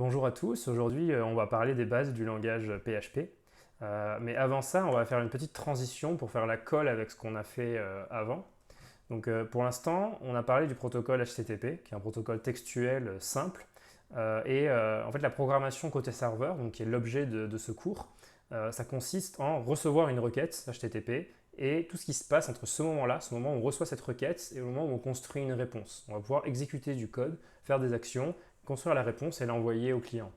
Bonjour à tous, aujourd'hui on va parler des bases du langage PHP. Mais avant ça, on va faire une petite transition pour faire la colle avec ce qu'on a fait avant. Donc pour l'instant, on a parlé du protocole HTTP, qui est un protocole textuel simple. En fait, la programmation côté serveur, donc qui est l'objet de ce cours, ça consiste en recevoir une requête HTTP et tout ce qui se passe entre ce moment-là, ce moment où on reçoit cette requête et le moment où on construit une réponse. On va pouvoir exécuter du code, faire des actions, construire la réponse et l'envoyer au client.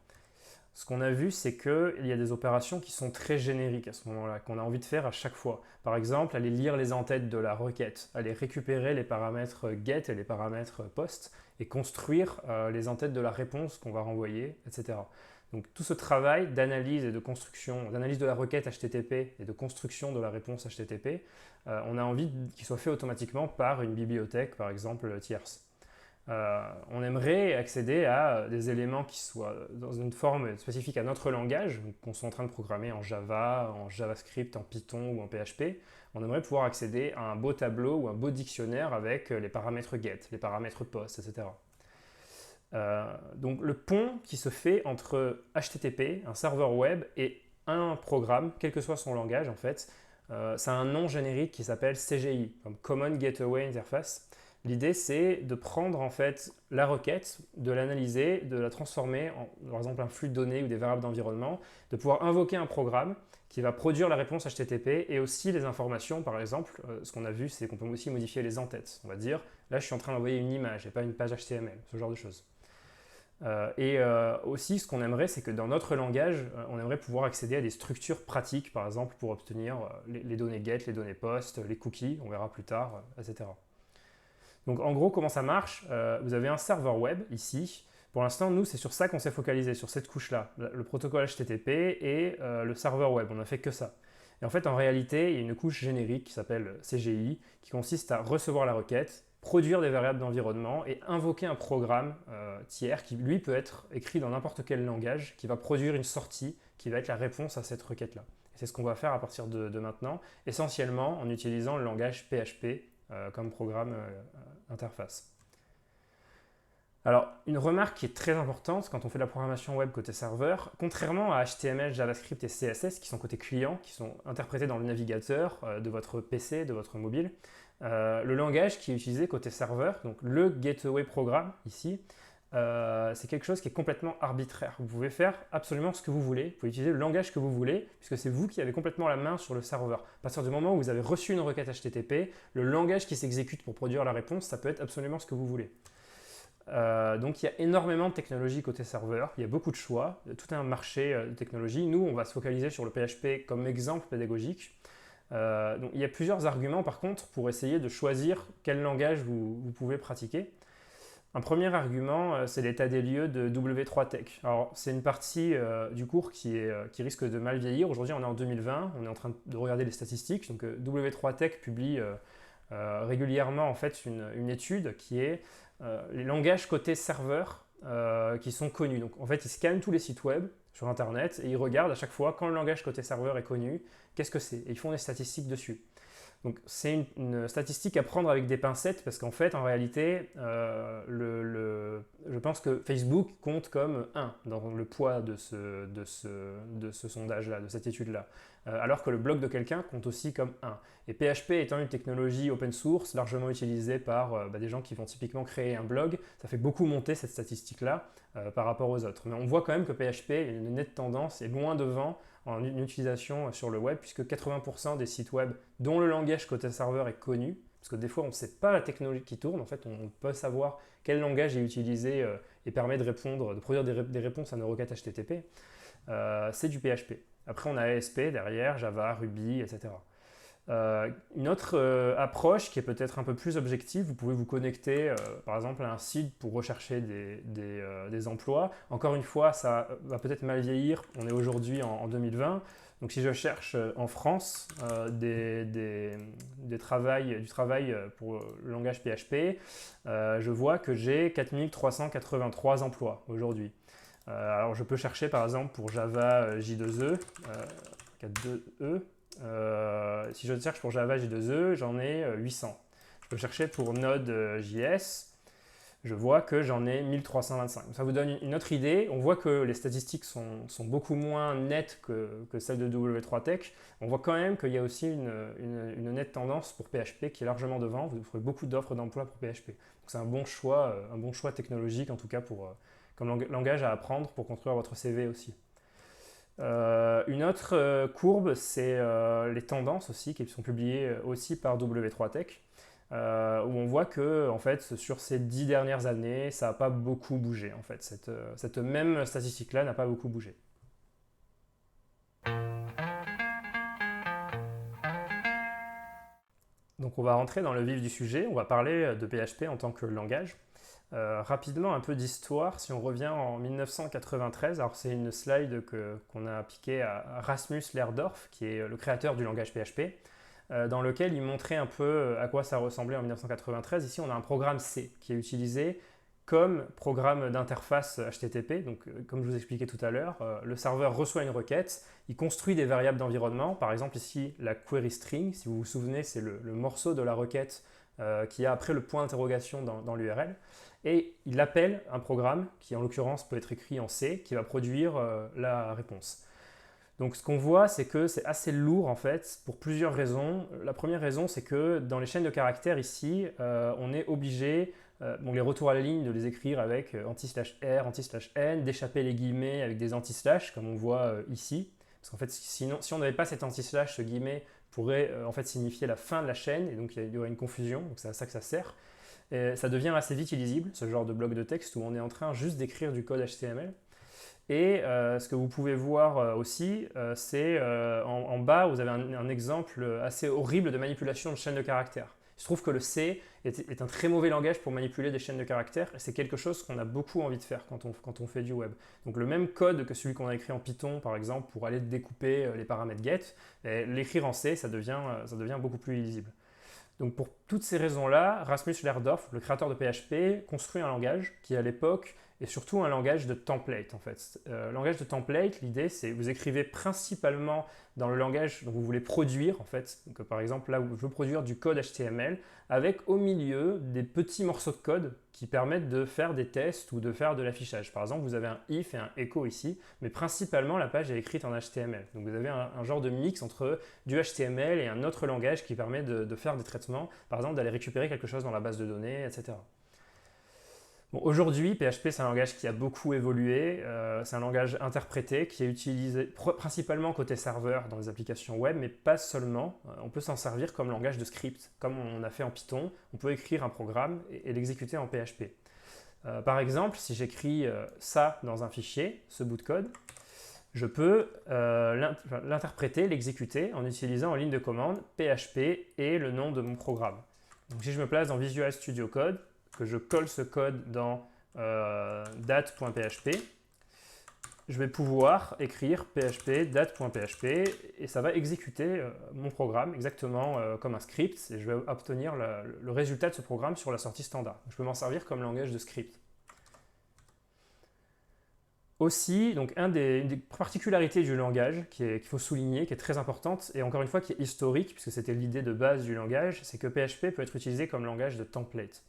Ce qu'on a vu, c'est qu'il y a des opérations qui sont très génériques à ce moment-là, qu'on a envie de faire à chaque fois. Par exemple, aller lire les entêtes de la requête, aller récupérer les paramètres get et les paramètres post et construire les entêtes de la réponse qu'on va renvoyer, etc. Donc tout ce travail d'analyse et de construction, d'analyse de la requête HTTP et de construction de la réponse HTTP, on a envie qu'il soit fait automatiquement par une bibliothèque, par exemple tierce. On aimerait accéder à des éléments qui soient dans une forme spécifique à notre langage, qu'on soit en train de programmer en Java, en JavaScript, en Python ou en PHP. On aimerait pouvoir accéder à un beau tableau ou un beau dictionnaire avec les paramètres get, les paramètres post, etc. Donc le pont qui se fait entre HTTP, un serveur web, et un programme, quel que soit son langage en fait, ça a un nom générique qui s'appelle CGI, comme Common Gateway Interface. L'idée, c'est de prendre en fait la requête, de l'analyser, de la transformer en, par exemple, un flux de données ou des variables d'environnement, de pouvoir invoquer un programme qui va produire la réponse HTTP et aussi les informations. Par exemple, ce qu'on a vu, c'est qu'on peut aussi modifier les entêtes. On va dire, là, je suis en train d'envoyer une image et pas une page HTML, ce genre de choses. Aussi, ce qu'on aimerait, c'est que dans notre langage, on aimerait pouvoir accéder à des structures pratiques, par exemple, pour obtenir les données get, les données post, les cookies, on verra plus tard, etc. Donc en gros, comment ça marche? Vous avez un serveur web ici. Pour l'instant, nous, c'est sur ça qu'on s'est focalisé, sur cette couche-là, le protocole HTTP et le serveur web. On n'a fait que ça. Et en fait, en réalité, il y a une couche générique qui s'appelle CGI, qui consiste à recevoir la requête, produire des variables d'environnement et invoquer un programme tiers qui, lui, peut être écrit dans n'importe quel langage, qui va produire une sortie qui va être la réponse à cette requête-là. Et c'est ce qu'on va faire à partir de maintenant, essentiellement en utilisant le langage PHP comme programme interface. Alors, une remarque qui est très importante quand on fait de la programmation web côté serveur, contrairement à HTML, JavaScript et CSS qui sont côté client, qui sont interprétés dans le navigateur de votre PC, de votre mobile, le langage qui est utilisé côté serveur, donc le Gateway Programme ici, c'est quelque chose qui est complètement arbitraire. Vous pouvez faire absolument ce que vous voulez, vous pouvez utiliser le langage que vous voulez, puisque c'est vous qui avez complètement la main sur le serveur. À partir du moment où vous avez reçu une requête HTTP, le langage qui s'exécute pour produire la réponse, ça peut être absolument ce que vous voulez. Donc il y a énormément de technologies côté serveur, il y a beaucoup de choix, tout un marché de technologies. Nous, on va se focaliser sur le PHP comme exemple pédagogique. Donc il y a plusieurs arguments par contre pour essayer de choisir quel langage vous pouvez pratiquer. Un premier argument, c'est l'état des lieux de W3Tech. Alors, c'est une partie du cours qui risque de mal vieillir. Aujourd'hui, on est en 2020, on est en train de regarder les statistiques. Donc, W3Tech publie régulièrement en fait une étude qui est les langages côté serveur qui sont connus. Donc, en fait, ils scannent tous les sites web sur Internet et ils regardent à chaque fois quand le langage côté serveur est connu, qu'est-ce que c'est. Et ils font des statistiques dessus. Donc c'est une statistique à prendre avec des pincettes parce qu'en fait, en réalité, je pense que Facebook compte comme 1 dans le poids de ce sondage-là, de cette étude-là, alors que le blog de quelqu'un compte aussi comme 1. Et PHP étant une technologie open source, largement utilisée par des gens qui vont typiquement créer un blog, ça fait beaucoup monter cette statistique-là par rapport aux autres. Mais on voit quand même que PHP, une nette tendance, est loin devant en utilisation sur le web, puisque 80% des sites web dont le langage côté serveur est connu, parce que des fois on ne sait pas la technologie qui tourne, en fait on peut savoir quel langage est utilisé et permet de produire des réponses à nos requêtes HTTP, c'est du PHP. Après on a ASP derrière, Java, Ruby, etc. Une autre approche qui est peut-être un peu plus objective, vous pouvez vous connecter par exemple à un site pour rechercher des emplois. Encore une fois, ça va peut-être mal vieillir, on est aujourd'hui en 2020. Donc si je cherche en France du travail pour le langage PHP, je vois que j'ai 4383 emplois aujourd'hui. Alors je peux chercher par exemple pour Java J2E, 4.2E. Si je cherche pour Java J2E, j'en ai 800. Je peux chercher pour Node.js, je vois que j'en ai 1325. Ça vous donne une autre idée. On voit que les statistiques sont beaucoup moins nettes que celles de W3Tech. On voit quand même qu'il y a aussi une nette tendance pour PHP qui est largement devant. Vous trouverez beaucoup d'offres d'emploi pour PHP. Donc c'est un bon choix technologique en tout cas comme langage à apprendre pour construire votre CV aussi. Une autre courbe, c'est les tendances aussi qui sont publiées aussi par W3Tech. Où on voit que en fait, sur ces 10 dernières années, ça n'a pas beaucoup bougé. En fait. Cette même statistique-là n'a pas beaucoup bougé. Donc on va rentrer dans le vif du sujet, on va parler de PHP en tant que langage. Rapidement, un peu d'histoire, si on revient en 1993, alors c'est une slide qu'on a piquée à Rasmus Lerdorf, qui est le créateur du langage PHP. Dans lequel il montrait un peu à quoi ça ressemblait en 1993. Ici, on a un programme C qui est utilisé comme programme d'interface HTTP. Donc, comme je vous expliquais tout à l'heure, le serveur reçoit une requête, il construit des variables d'environnement. Par exemple, ici, la query string, si vous vous souvenez, c'est le morceau de la requête qui a après le point d'interrogation dans l'URL. Et il appelle un programme qui, en l'occurrence, peut être écrit en C, qui va produire la réponse. Donc ce qu'on voit, c'est que c'est assez lourd en fait pour plusieurs raisons. La première raison, c'est que dans les chaînes de caractères ici, on est obligé, les retours à la ligne, de les écrire avec anti/r, anti/n, d'échapper les guillemets avec des anti/slash comme on voit ici. Parce qu'en fait, sinon, si on n'avait pas cet anti/slash, ce guillemet pourrait en fait signifier la fin de la chaîne et donc il y aurait une confusion. Donc c'est à ça que ça sert. Et ça devient assez vite illisible, ce genre de bloc de texte où on est en train juste d'écrire du code HTML. Et ce que vous pouvez voir aussi, c'est en bas, vous avez un exemple assez horrible de manipulation de chaînes de caractères. Il se trouve que le C est un très mauvais langage pour manipuler des chaînes de caractères et c'est quelque chose qu'on a beaucoup envie de faire quand on fait du web. Donc le même code que celui qu'on a écrit en Python, par exemple, pour aller découper les paramètres get, l'écrire en C, ça devient beaucoup plus illisible. Donc pour toutes ces raisons-là, Rasmus Lerdorf, le créateur de PHP, construit un langage qui à l'époque est surtout un langage de template en fait. Langage de template, l'idée c'est vous écrivez principalement dans le langage dont vous voulez produire en fait. Donc, par exemple là je veux produire du code HTML avec au milieu des petits morceaux de code qui permettent de faire des tests ou de faire de l'affichage. Par exemple vous avez un if et un echo ici, mais principalement la page est écrite en HTML. Donc vous avez un genre de mix entre du HTML et un autre langage qui permet de faire des traitements, par exemple d'aller récupérer quelque chose dans la base de données, etc. Bon, aujourd'hui, PHP, c'est un langage qui a beaucoup évolué. C'est un langage interprété qui est utilisé principalement côté serveur dans les applications web, mais pas seulement. On peut s'en servir comme langage de script, comme on a fait en Python. On peut écrire un programme et l'exécuter en PHP. Par exemple, si j'écris ça dans un fichier, ce bout de code, je peux l'interpréter, l'exécuter en utilisant en ligne de commande PHP et le nom de mon programme. Donc, si je me place dans Visual Studio Code, que je colle ce code dans date.php, je vais pouvoir écrire php date.php et ça va exécuter mon programme exactement comme un script et je vais obtenir le résultat de ce programme sur la sortie standard. Je peux m'en servir comme langage de script. Aussi, donc une des particularités du langage qu'il faut souligner, qui est très importante et encore une fois qui est historique puisque c'était l'idée de base du langage, c'est que PHP peut être utilisé comme langage de template.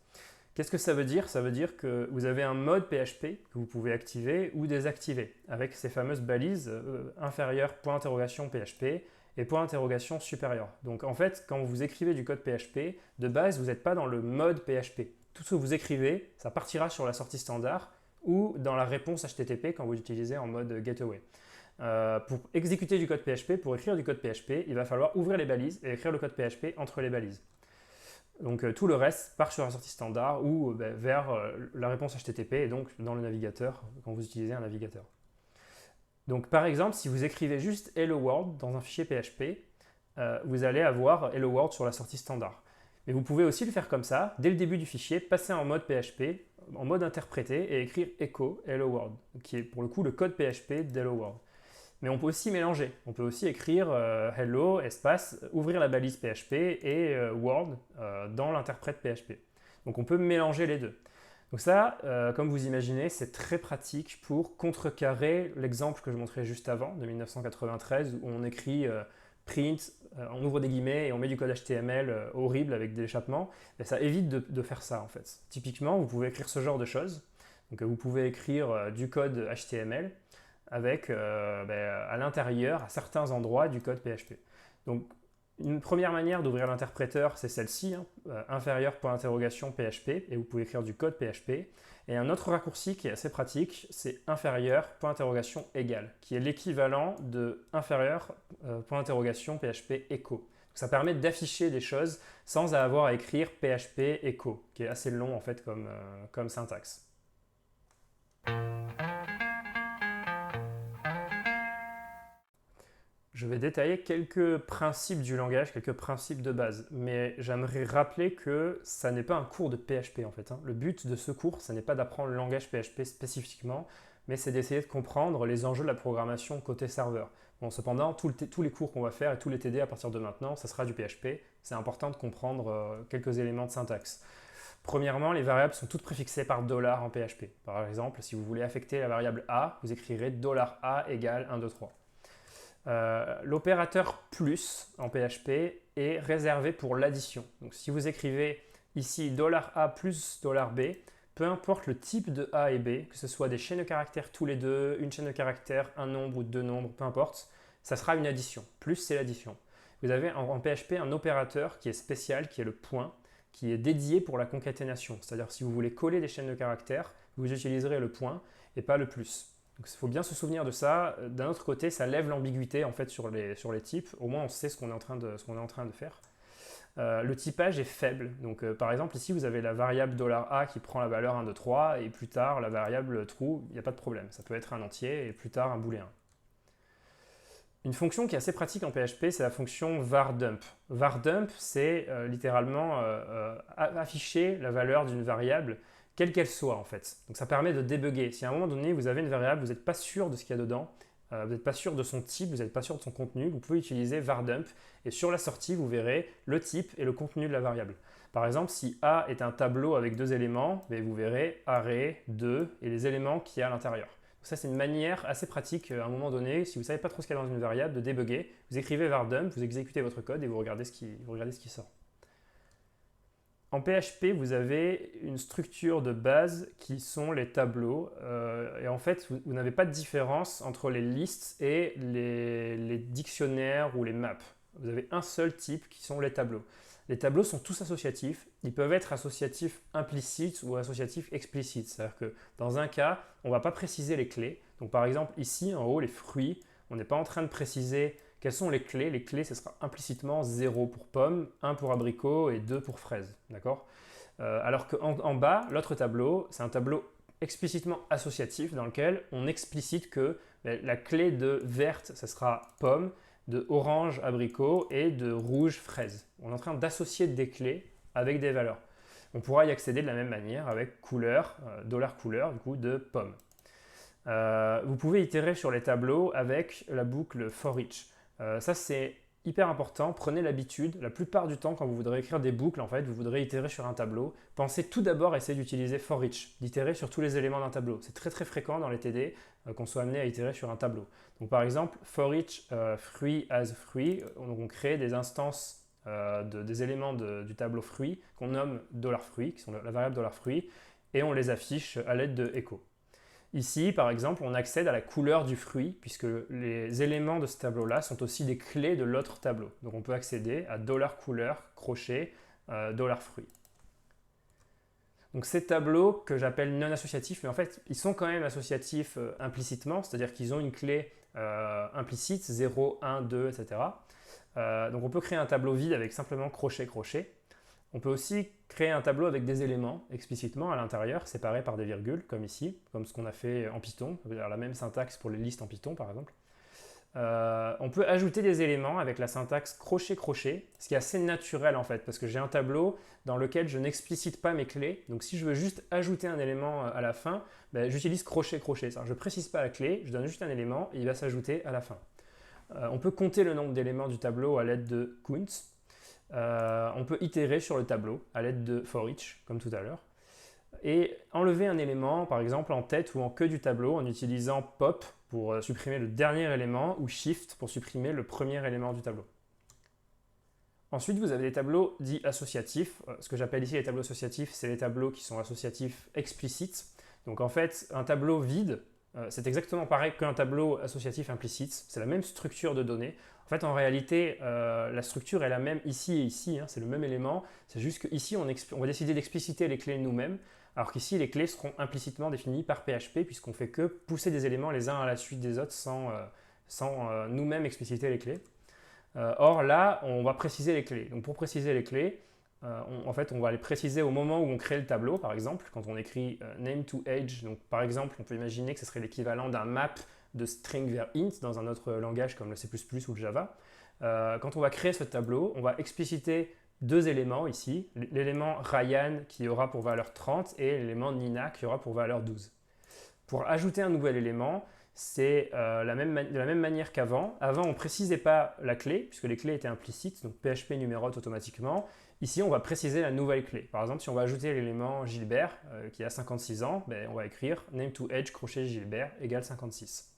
Qu'est-ce que ça veut dire? Ça veut dire que vous avez un mode PHP que vous pouvez activer ou désactiver avec ces fameuses balises inférieure point interrogation PHP et point interrogation supérieur. Donc en fait, quand vous écrivez du code PHP, de base, vous n'êtes pas dans le mode PHP. Tout ce que vous écrivez, ça partira sur la sortie standard ou dans la réponse HTTP quand vous l'utilisez en mode gateway. Pour exécuter du code PHP, pour écrire du code PHP, il va falloir ouvrir les balises et écrire le code PHP entre les balises. Donc tout le reste part sur la sortie standard ou vers la réponse HTTP et donc dans le navigateur quand vous utilisez un navigateur. Donc par exemple, si vous écrivez juste Hello World dans un fichier PHP, vous allez avoir Hello World sur la sortie standard. Mais vous pouvez aussi le faire comme ça, dès le début du fichier, passer en mode PHP, en mode interprété et écrire Echo Hello World, qui est pour le coup le code PHP d'Hello World. Mais on peut aussi mélanger. On peut aussi écrire hello, espace, ouvrir la balise PHP et world dans l'interprète PHP. Donc on peut mélanger les deux. Donc ça, comme vous imaginez, c'est très pratique pour contrecarrer l'exemple que je montrais juste avant, de 1993, où on écrit print, on ouvre des guillemets et on met du code HTML horrible avec des échappements, ça évite de faire ça en fait. Typiquement, vous pouvez écrire ce genre de choses. Donc, vous pouvez écrire du code HTML avec à l'intérieur, à certains endroits, du code PHP. Donc, une première manière d'ouvrir l'interpréteur, c'est celle-ci, inférieur point d'interrogation PHP, et vous pouvez écrire du code PHP. Et un autre raccourci qui est assez pratique, c'est inférieur point d'interrogation égal, qui est l'équivalent de inférieur point d'interrogation PHP echo. Donc, ça permet d'afficher des choses sans avoir à écrire PHP echo, qui est assez long en fait comme syntaxe. Je vais détailler quelques principes du langage, quelques principes de base, mais j'aimerais rappeler que ça n'est pas un cours de PHP en fait. Le but de ce cours, ce n'est pas d'apprendre le langage PHP spécifiquement, mais c'est d'essayer de comprendre les enjeux de la programmation côté serveur. Bon, cependant, tous les cours qu'on va faire et tous les TD à partir de maintenant, ça sera du PHP. C'est important de comprendre quelques éléments de syntaxe. Premièrement, les variables sont toutes préfixées par $ en PHP. Par exemple, si vous voulez affecter la variable A, vous écrirez $A égale 1, 2, 3. L'opérateur plus en PHP est réservé pour l'addition. Donc si vous écrivez ici $A plus $B, peu importe le type de A et B, que ce soit des chaînes de caractères tous les deux, une chaîne de caractères, un nombre ou deux nombres, peu importe, ça sera une addition. Plus c'est l'addition. Vous avez en PHP un opérateur qui est spécial, qui est le point, qui est dédié pour la concaténation. C'est-à-dire si vous voulez coller des chaînes de caractères, vous utiliserez le point et pas le plus. Donc il faut bien se souvenir de ça. D'un autre côté, ça lève l'ambiguïté en fait, sur les types. Au moins, on sait ce qu'on est en train de faire. Le typage est faible. Donc, par exemple, ici, vous avez la variable $A qui prend la valeur 1, 2, 3 et plus tard, la variable true, il n'y a pas de problème. Ça peut être un entier et plus tard, un booléen. Une fonction qui est assez pratique en PHP, c'est la fonction var_dump. Var_dump, c'est littéralement afficher la valeur d'une variable quelle qu'elle soit en fait. Donc ça permet de débugger. Si à un moment donné vous avez une variable, vous n'êtes pas sûr de ce qu'il y a dedans, vous n'êtes pas sûr de son type, vous n'êtes pas sûr de son contenu, vous pouvez utiliser var_dump et sur la sortie vous verrez le type et le contenu de la variable. Par exemple, si A est un tableau avec deux éléments, vous verrez array, 2 et les éléments qu'il y a à l'intérieur. Ça c'est une manière assez pratique à un moment donné, si vous ne savez pas trop ce qu'il y a dans une variable, de débugger. Vous écrivez var_dump, vous exécutez votre code et vous regardez ce qui sort. En PHP, vous avez une structure de base qui sont les tableaux. Et en fait, vous n'avez pas de différence entre les listes et les dictionnaires ou les maps. Vous avez un seul type qui sont les tableaux. Les tableaux sont tous associatifs. Ils peuvent être associatifs implicites ou associatifs explicites. C'est-à-dire que dans un cas, on ne va pas préciser les clés. Donc par exemple, ici, en haut, les fruits, on n'est pas en train de préciser quelles sont les clés. Les clés, ce sera implicitement 0 pour pomme, 1 pour abricot et 2 pour fraise. D'accord ? Alors qu'en bas, l'autre tableau, c'est un tableau explicitement associatif dans lequel on explicite que la clé de verte, ce sera pomme, de orange abricot et de rouge fraise. On est en train d'associer des clés avec des valeurs. On pourra y accéder de la même manière avec couleur, $couleur du coup de pomme. Vous pouvez itérer sur les tableaux avec la boucle for each. Ça c'est hyper important, prenez l'habitude, la plupart du temps quand vous voudrez écrire des boucles, en fait, vous voudrez itérer sur un tableau, pensez tout d'abord à essayer d'utiliser for each, d'itérer sur tous les éléments d'un tableau. C'est très très fréquent dans les TD qu'on soit amené à itérer sur un tableau. Donc par exemple, for each fruit as fruit, on crée des instances des éléments du tableau fruit qu'on nomme $fruit, qui sont la variable $fruit, et on les affiche à l'aide de echo. Ici, par exemple, on accède à la couleur du fruit puisque les éléments de ce tableau-là sont aussi des clés de l'autre tableau. Donc on peut accéder à $couleur, crochet, $fruit. Donc ces tableaux que j'appelle non associatifs, mais en fait, ils sont quand même associatifs implicitement, c'est-à-dire qu'ils ont une clé implicite, 0, 1, 2, etc. Donc on peut créer un tableau vide avec simplement crochet, crochet. On peut aussi créer un tableau avec des éléments explicitement à l'intérieur, séparés par des virgules, comme ici, comme ce qu'on a fait en Python, la même syntaxe pour les listes en Python par exemple. On peut ajouter des éléments avec la syntaxe crochet-crochet, ce qui est assez naturel en fait, parce que j'ai un tableau dans lequel je n'explicite pas mes clés. Donc si je veux juste ajouter un élément à la fin, j'utilise crochet-crochet. Je ne précise pas la clé, je donne juste un élément et il va s'ajouter à la fin. On peut compter le nombre d'éléments du tableau à l'aide de count. On peut itérer sur le tableau à l'aide de for each, comme tout à l'heure, et enlever un élément, par exemple en tête ou en queue du tableau, en utilisant pop pour supprimer le dernier élément ou shift pour supprimer le premier élément du tableau. Ensuite, vous avez des tableaux dits associatifs. Ce que j'appelle ici les tableaux associatifs, c'est les tableaux qui sont associatifs explicites. Donc en fait, un tableau vide, c'est exactement pareil qu'un tableau associatif implicite. C'est la même structure de données. En fait, en réalité, la structure est la même ici et ici. C'est le même élément. C'est juste qu'ici, on va décider d'expliciter les clés nous-mêmes, alors qu'ici, les clés seront implicitement définies par PHP, puisqu'on fait que pousser des éléments les uns à la suite des autres sans nous-mêmes expliciter les clés. Or là, on va préciser les clés. Donc pour préciser les clés, en fait, on va les préciser au moment où on crée le tableau, par exemple, quand on écrit name to age. Donc par exemple, on peut imaginer que ce serait l'équivalent d'un map de string vers int dans un autre langage comme le C++ ou le Java. Quand on va créer ce tableau, on va expliciter deux éléments ici, l'élément Ryan qui aura pour valeur 30 et l'élément Nina qui aura pour valeur 12. Pour ajouter un nouvel élément, c'est de la même manière qu'avant. Avant, on ne précisait pas la clé, puisque les clés étaient implicites, donc PHP numérote automatiquement. Ici, on va préciser la nouvelle clé. Par exemple, si on va ajouter l'élément Gilbert, qui a 56 ans, on va écrire name to age crochet Gilbert égale 56.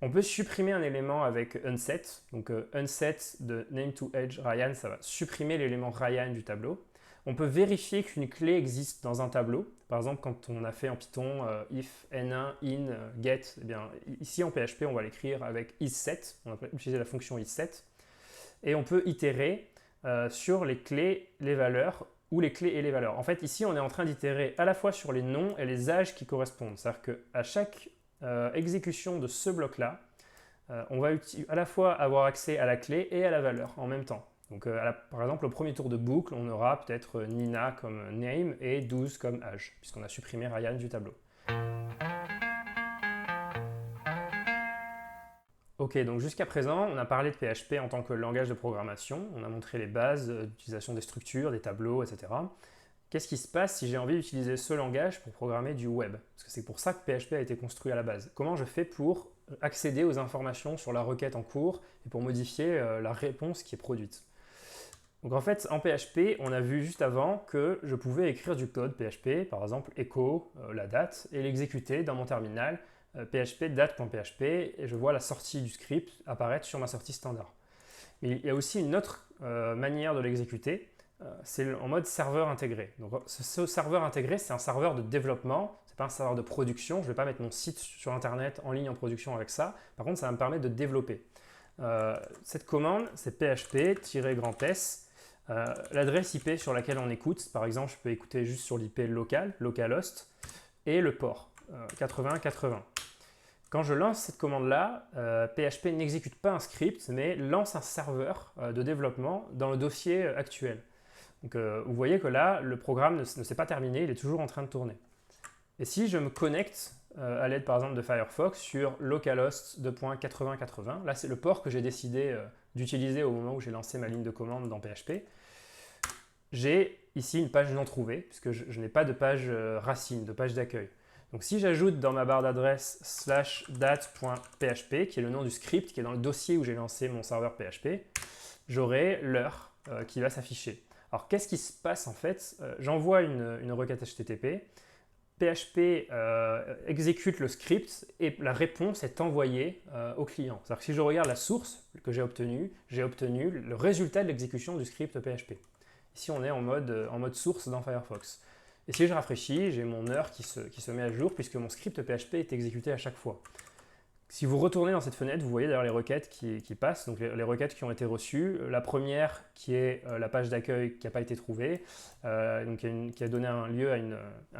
On peut supprimer un élément avec unset. Donc unset de name to age Ryan, ça va supprimer l'élément Ryan du tableau. On peut vérifier qu'une clé existe dans un tableau. Par exemple, quand on a fait en Python if, n1, in, get, ici en PHP, on va l'écrire avec isSet. On va utiliser la fonction isSet. Et on peut itérer sur les clés, les valeurs, ou les clés et les valeurs. En fait, ici, on est en train d'itérer à la fois sur les noms et les âges qui correspondent. C'est-à-dire qu'à chaque exécution de ce bloc-là, on va à la fois avoir accès à la clé et à la valeur en même temps. Donc, par exemple, au premier tour de boucle, on aura peut-être Nina comme name et 12 comme âge, puisqu'on a supprimé Ryan du tableau. Ok, donc jusqu'à présent, on a parlé de PHP en tant que langage de programmation. On a montré les bases d'utilisation des structures, des tableaux, etc. Qu'est-ce qui se passe si j'ai envie d'utiliser ce langage pour programmer du web? Parce que c'est pour ça que PHP a été construit à la base. Comment je fais pour accéder aux informations sur la requête en cours et pour modifier la réponse qui est produite? Donc en fait, en PHP, on a vu juste avant que je pouvais écrire du code PHP, par exemple echo la date, et l'exécuter dans mon terminal php date.php, et je vois la sortie du script apparaître sur ma sortie standard. Mais il y a aussi une autre manière de l'exécuter, c'est en mode serveur intégré. Donc ce serveur intégré, c'est un serveur de développement, c'est pas un serveur de production. Je ne vais pas mettre mon site sur Internet en ligne en production avec ça. Par contre, ça va me permettre de développer. Cette commande, c'est php-s. L'adresse IP sur laquelle on écoute, par exemple, je peux écouter juste sur l'IP local, localhost, et le port 8080. Quand je lance cette commande-là, PHP n'exécute pas un script, mais lance un serveur de développement dans le dossier actuel. Donc, vous voyez que là, le programme ne s'est pas terminé, il est toujours en train de tourner. Et si je me connecte à l'aide par exemple de Firefox sur localhost 2.8080, là c'est le port que j'ai décidé d'utiliser au moment où j'ai lancé ma ligne de commande dans PHP, j'ai ici une page non trouvée, puisque je n'ai pas de page racine, de page d'accueil. Donc si j'ajoute dans ma barre d'adresse /date.php, qui est le nom du script qui est dans le dossier où j'ai lancé mon serveur PHP, j'aurai l'heure qui va s'afficher. Alors qu'est-ce qui se passe en fait? J'envoie une requête HTTP, PHP exécute le script et la réponse est envoyée au client. C'est-à-dire que si je regarde la source que j'ai obtenue le résultat de l'exécution du script PHP. Ici, on est en mode source dans Firefox. Et si je rafraîchis, j'ai mon heure qui se met à jour puisque mon script PHP est exécuté à chaque fois. Si vous retournez dans cette fenêtre, vous voyez d'ailleurs les requêtes qui passent, donc les requêtes qui ont été reçues. La première qui est la page d'accueil qui n'a pas été trouvée, donc qui a donné lieu à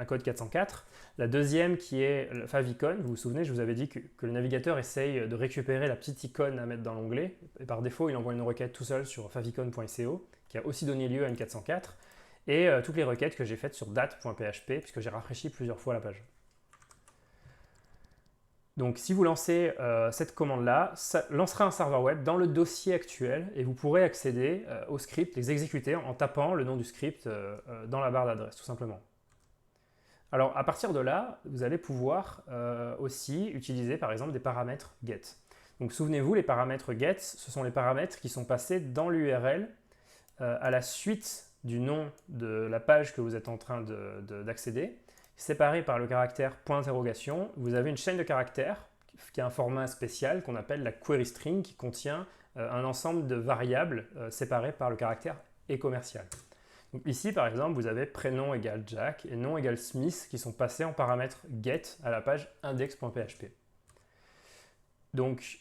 un code 404. La deuxième qui est le favicon. Vous vous souvenez, je vous avais dit que le navigateur essaye de récupérer la petite icône à mettre dans l'onglet. Et par défaut, il envoie une requête tout seul sur favicon.co qui a aussi donné lieu à une 404. Et toutes les requêtes que j'ai faites sur date.php puisque j'ai rafraîchi plusieurs fois la page. Donc si vous lancez cette commande-là, ça lancera un serveur web dans le dossier actuel et vous pourrez accéder au script, les exécuter en tapant le nom du script dans la barre d'adresse, tout simplement. Alors à partir de là, vous allez pouvoir aussi utiliser par exemple des paramètres get. Donc souvenez-vous, les paramètres get, ce sont les paramètres qui sont passés dans l'URL à la suite du nom de la page que vous êtes en train d'accéder. Séparé par le caractère point d'interrogation, vous avez une chaîne de caractères qui a un format spécial qu'on appelle la query string qui contient un ensemble de variables séparées par le caractère et commercial. Donc ici, par exemple, vous avez prénom égale Jack et nom égale Smith qui sont passés en paramètre get à la page index.php. Donc,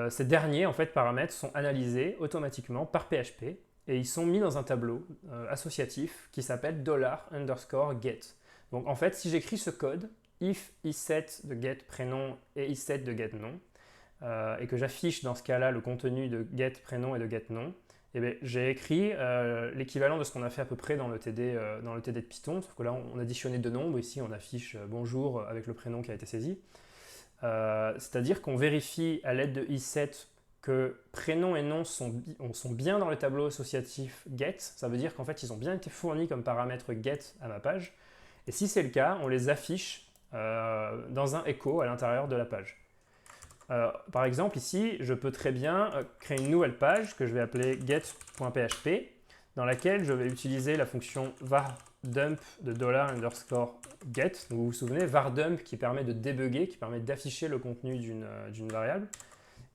ces derniers en fait, paramètres sont analysés automatiquement par PHP et ils sont mis dans un tableau associatif qui s'appelle $_get. Donc en fait, si j'écris ce code, if isset de get prénom et isset de get nom, et que j'affiche dans ce cas-là le contenu de get prénom et de get nom, eh bien, j'ai écrit l'équivalent de ce qu'on a fait à peu près dans le TD de Python, sauf que là on additionné deux nombres, ici on affiche bonjour avec le prénom qui a été saisi. C'est-à-dire qu'on vérifie à l'aide de isset que prénom et nom sont bien dans le tableau associatif get, ça veut dire qu'en fait ils ont bien été fournis comme paramètre get à ma page, et si c'est le cas, on les affiche dans un echo à l'intérieur de la page. Par exemple ici, je peux très bien créer une nouvelle page que je vais appeler get.php dans laquelle je vais utiliser la fonction var_dump de $_get. Donc vous vous souvenez, var_dump qui permet de débugger, qui permet d'afficher le contenu d'une variable.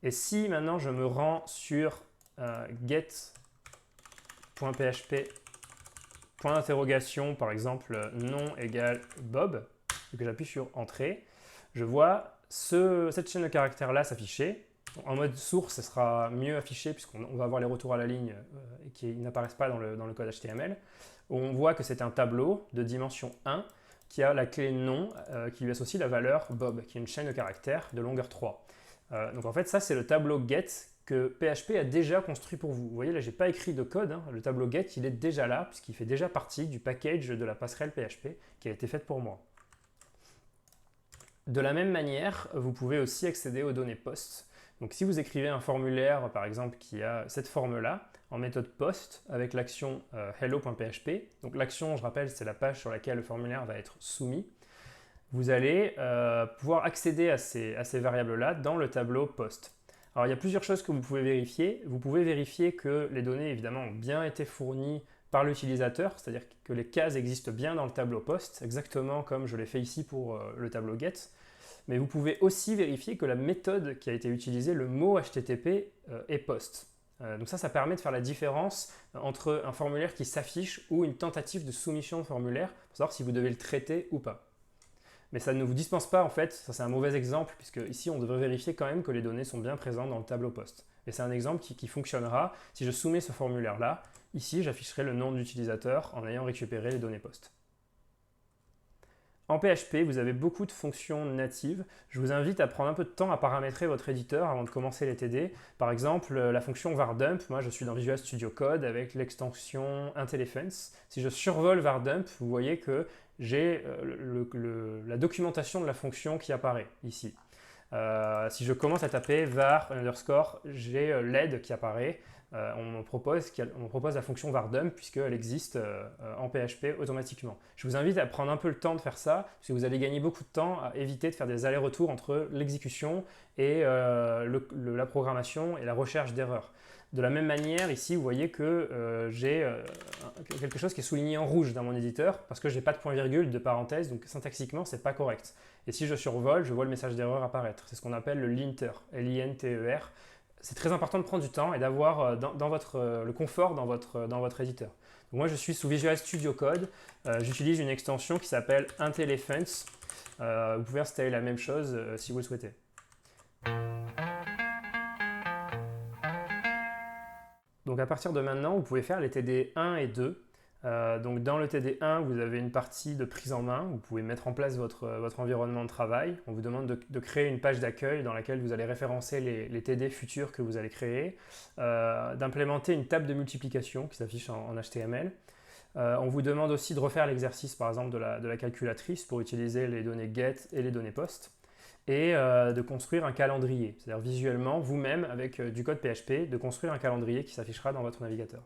Et si maintenant je me rends sur get.php point d'interrogation, par exemple nom égale Bob, et que j'appuie sur entrée, je vois cette chaîne de caractères là s'afficher. En mode source, ce sera mieux affiché puisqu'on va avoir les retours à la ligne qui n'apparaissent pas dans le code HTML. On voit que c'est un tableau de dimension 1 qui a la clé nom qui lui associe la valeur Bob, qui est une chaîne de caractères de longueur 3. Donc en fait, ça c'est le tableau get que PHP a déjà construit pour vous. Vous voyez, là, je n'ai pas écrit de code. Hein. Le tableau get, il est déjà là puisqu'il fait déjà partie du package de la passerelle PHP qui a été faite pour moi. De la même manière, vous pouvez aussi accéder aux données post. Donc si vous écrivez un formulaire, par exemple, qui a cette forme-là, en méthode post, avec l'action hello.php, donc l'action, je rappelle, c'est la page sur laquelle le formulaire va être soumis, vous allez pouvoir accéder à ces variables-là dans le tableau post. Alors il y a plusieurs choses que vous pouvez vérifier. Vous pouvez vérifier que les données, évidemment, ont bien été fournies par l'utilisateur, c'est-à-dire que les cases existent bien dans le tableau post, exactement comme je l'ai fait ici pour le tableau get. Mais vous pouvez aussi vérifier que la méthode qui a été utilisée, le mot HTTP, est post. Donc ça permet de faire la différence entre un formulaire qui s'affiche ou une tentative de soumission de formulaire pour savoir si vous devez le traiter ou pas. Mais ça ne vous dispense pas, en fait, ça c'est un mauvais exemple, puisque ici on devrait vérifier quand même que les données sont bien présentes dans le tableau post. Et c'est un exemple qui fonctionnera si je soumets ce formulaire-là. Ici, j'afficherai le nom de l'utilisateur en ayant récupéré les données post. En PHP, vous avez beaucoup de fonctions natives. Je vous invite à prendre un peu de temps à paramétrer votre éditeur avant de commencer les TD. Par exemple, la fonction var_dump, moi je suis dans Visual Studio Code avec l'extension IntelliFence. Si je survole var_dump, vous voyez que j'ai la documentation de la fonction qui apparaît ici. Si je commence à taper var_, j'ai l'aide qui apparaît. On me propose la fonction var_dump puisqu'elle existe en PHP automatiquement. Je vous invite à prendre un peu le temps de faire ça parce que vous allez gagner beaucoup de temps à éviter de faire des allers-retours entre l'exécution et la programmation et la recherche d'erreurs. De la même manière, ici, vous voyez que j'ai quelque chose qui est souligné en rouge dans mon éditeur parce que je n'ai pas de point-virgule, de parenthèse, donc syntaxiquement, ce n'est pas correct. Et si je survole, je vois le message d'erreur apparaître. C'est ce qu'on appelle le linter, L-I-N-T-E-R. C'est très important de prendre du temps et d'avoir le confort dans votre éditeur. Donc moi, je suis sous Visual Studio Code. J'utilise une extension qui s'appelle IntelliFence. Vous pouvez installer la même chose si vous le souhaitez. Donc à partir de maintenant, vous pouvez faire les TD 1 et 2. Donc dans le TD1, vous avez une partie de prise en main. Vous pouvez mettre en place votre environnement de travail. On vous demande de créer une page d'accueil dans laquelle vous allez référencer les TD futurs que vous allez créer, d'implémenter une table de multiplication qui s'affiche en HTML. On vous demande aussi de refaire l'exercice par exemple de la calculatrice pour utiliser les données get et les données post et de construire un calendrier, c'est-à-dire visuellement vous-même avec du code PHP, de construire un calendrier qui s'affichera dans votre navigateur.